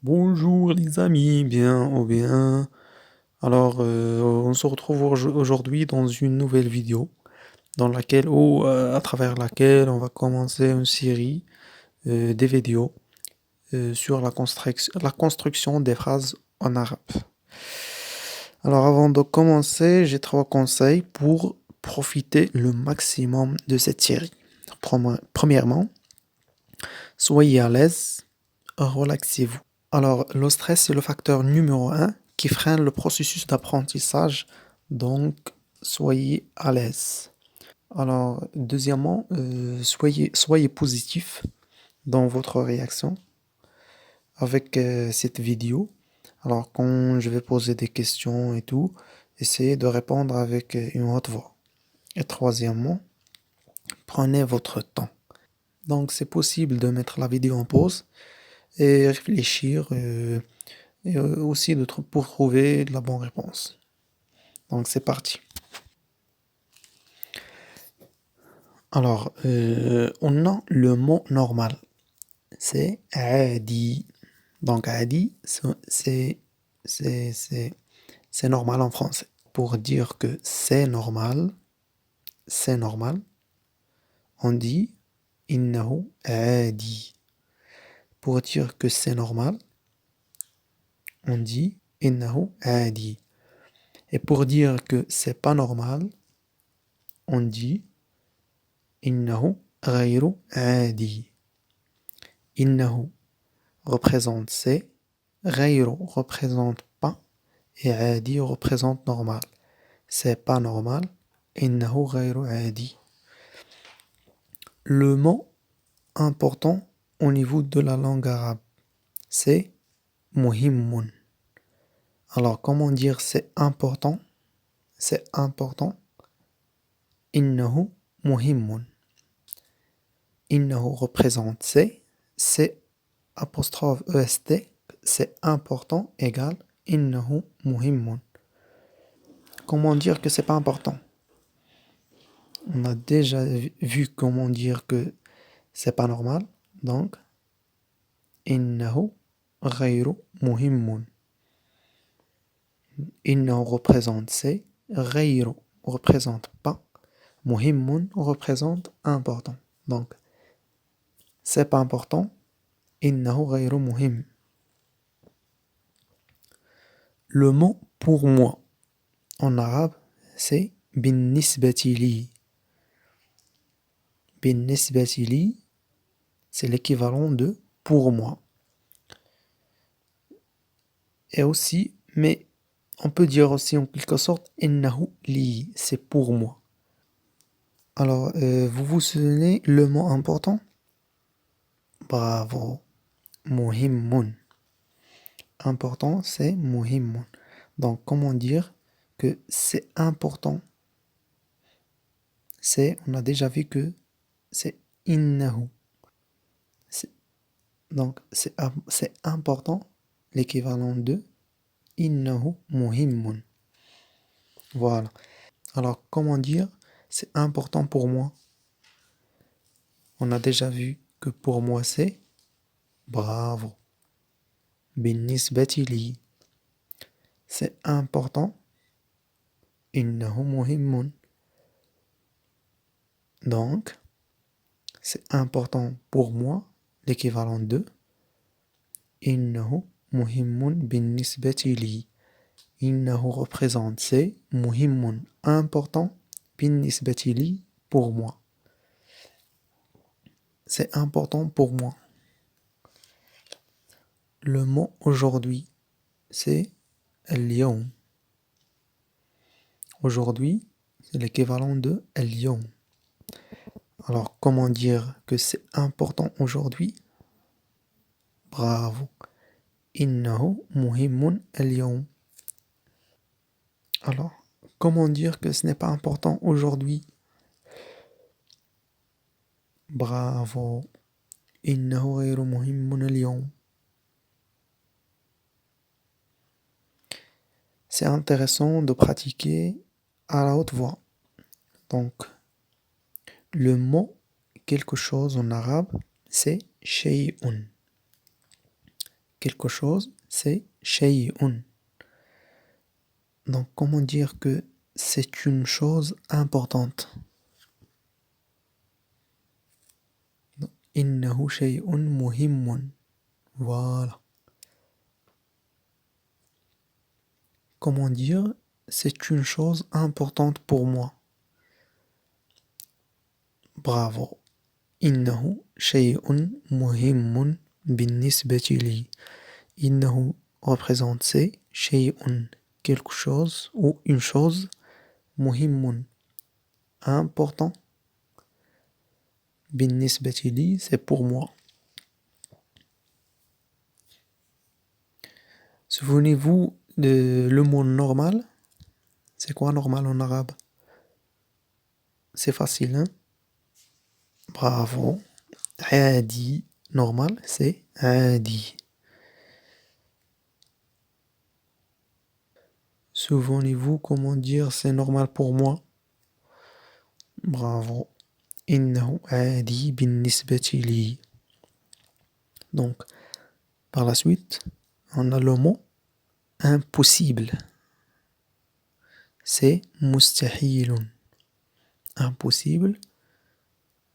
Bonjour les amis, bien ou bien. On se retrouve aujourd'hui dans une nouvelle vidéo à travers laquelle on va commencer une série des vidéos sur la construction des phrases en arabe. Alors, avant de commencer, j'ai trois conseils pour profiter le maximum de cette série. Premièrement, soyez à l'aise, relaxez-vous. Alors, le stress, c'est le facteur numéro un qui freine le processus d'apprentissage, donc soyez à l'aise. Alors, deuxièmement, soyez positif dans votre réaction avec cette vidéo. Alors, quand je vais poser des questions et tout, essayez de répondre avec une haute voix. Et troisièmement, prenez votre temps. Donc, c'est possible de mettre la vidéo en pause et réfléchir aussi pour trouver la bonne réponse. Donc c'est parti. On a le mot normal. C'est adi. Donc adi, c'est c'est normal en français. Pour dire que c'est normal, on dit innahu adi. Pour dire que c'est normal, on dit innahu adi. Et pour dire que c'est pas normal, on dit innahu ghayru adi. Innahu représente c'est, ghayru représente pas et adi représente normal. C'est pas normal, innahu ghayru adi. Le mot important au niveau de la langue arabe, c'est muhimmun. Alors comment dire c'est important? C'est important. Innahu muhimmun. Innahu représente c'est apostrophe est, c'est important égal innahu muhimmun. Comment dire que c'est pas important? On a déjà vu comment dire que c'est pas normal. Donc, innahu ghayru muhimmun. Innahu représente c'est, ghayru représente pas, muhimmun représente important. Donc, c'est pas important. Innahu ghayru muhim. Le mot pour moi en arabe, c'est بالنسبة لي. بالنسبة لي, c'est l'équivalent de pour moi. Et aussi, mais on peut dire aussi en quelque sorte innahu li, c'est pour moi. Alors, vous vous souvenez le mot important? Bravo. Muhimmun. Important, c'est muhimmun. Donc, comment dire que c'est important? On a déjà vu que c'est innahu. Donc, c'est important, l'équivalent de innahu muhimmun. Voilà. Alors, comment dire c'est important pour moi? On a déjà vu que pour moi c'est bravo. بالنسبة لي. C'est important. إنه مهم. Donc, c'est important pour moi, l'équivalent de إنه مهم بالنسبة لي. إنه représente c'est مهم important بالنسبة لي pour moi. C'est important pour moi. Le mot aujourd'hui, c'est اليوم. Aujourd'hui, c'est l'équivalent de اليوم. Alors, comment dire que c'est important aujourd'hui? Bravo. إنه مهم اليوم. Alors, comment dire que ce n'est pas important aujourd'hui? Bravo. إنه غير مهم اليوم. C'est intéressant de pratiquer à la haute voix. Donc, le mot quelque chose en arabe, c'est شيء. quelque chose, c'est شيء. Donc, comment dire que c'est une chose importante? إنه شيء مهم. Voilà. Comment dire c'est une chose importante pour moi? Bravo. إنه شيء مهم بالنسبة لي. إنه représente c'est شيء quelque chose ou une chose مهم important. بالنسبة لي c'est pour moi. Souvenez-vous de le mot normal. C'est quoi normal en arabe? C'est facile, hein? Bravo. عادي. Normal, c'est عادي. Souvenez-vous comment dire c'est normal pour moi? Bravo. إنه عادي بالنسبة لي. Donc, par la suite, on a le mot impossible. C'est مستحيل. Impossible,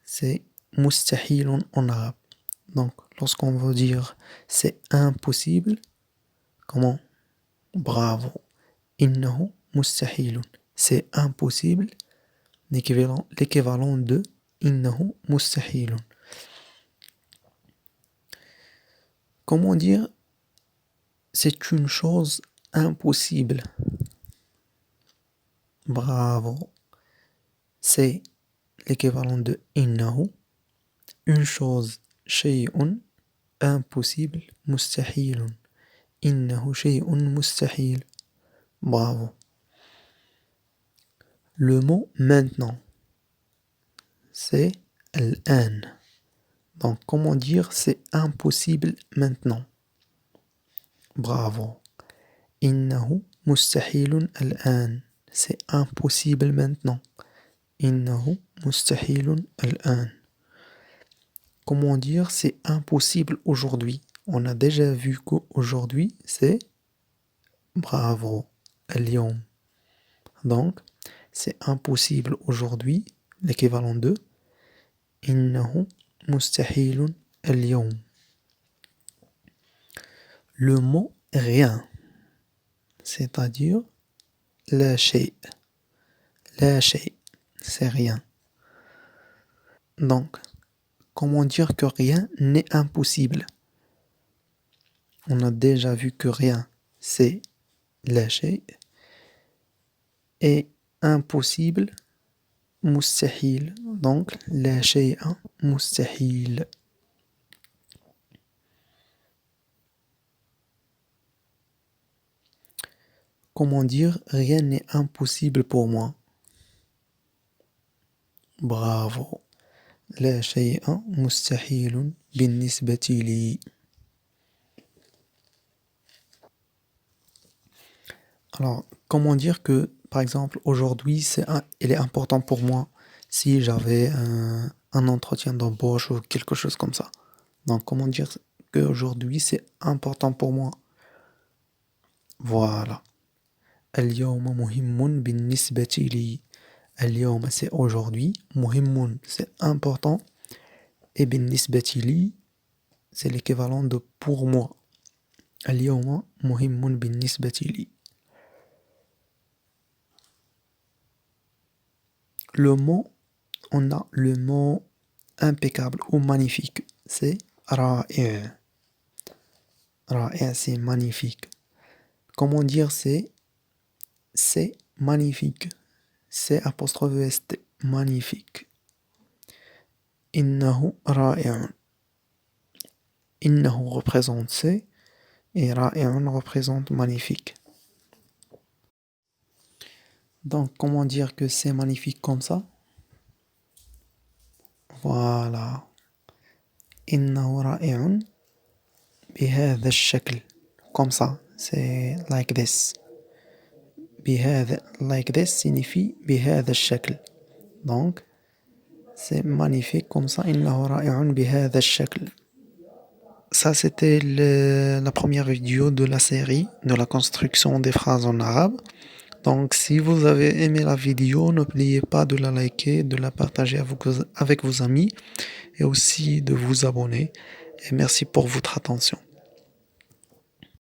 c'est مستحيل en arabe. Donc, lorsqu'on veut dire c'est impossible, comment? Bravo. إنه مستحيل. C'est impossible, l'équivalent de إنه مستحيل. Comment dire c'est une chose impossible? Bravo. C'est l'équivalent de إنه, une chose شيء impossible مستحيل. إنه شيء مستحيل. Bravo. Le mot maintenant, c'est الآن. Donc, comment dire c'est impossible maintenant? Bravo. إنه مستحيل الآن. C'est impossible maintenant. إنه مستحيل الآن. Comment dire c'est impossible aujourd'hui? On a déjà vu qu'aujourd'hui c'est bravo. اليوم. Donc, c'est impossible aujourd'hui, l'équivalent de إنه مستحيل اليوم. Le mot rien, c'est-à-dire لا شيء. لا شيء, c'est rien. Donc, comment dire que rien n'est impossible? On a déjà vu que rien, c'est لا شيء. Et impossible, مستحيل. Donc, لا شيء مستحيل. Comment dire rien n'est impossible pour moi? Bravo. لا شيء مستحيل بالنسبة لي. Alors, comment dire que, par exemple, aujourd'hui, il est important pour moi si j'avais un entretien d'embauche ou quelque chose comme ça. Donc, comment dire que aujourd'hui, c'est important pour moi? Voilà. اليوم مهم بالنسبة لي. اليوم, c'est aujourd'hui. مهم, c'est important. Et بالنسبة لي, c'est l'équivalent de pour moi. اليوم مهم بالنسبة لي. Le mot, on a le mot impeccable ou magnifique, c'est رائع. رائع, c'est magnifique. Comment dire c'est magnifique? C'est apostrophe est magnifique. إنه رائع. إنه représente c'est et رائع représente magnifique. Donc, comment dire que c'est magnifique comme ça? Voilà. إنه رائع بهذا الشكل. Comme ça, c'est like this. بهذا, like this signifie بهذا الشكل. Donc, c'est magnifique comme ça. إنه رائع بهذا الشكل. Ça, c'était la première vidéo de la série de la construction des phrases en arabe. Donc, si vous avez aimé la vidéo, n'oubliez pas de la liker, de la partager avec vos amis et aussi de vous abonner. Et merci pour votre attention.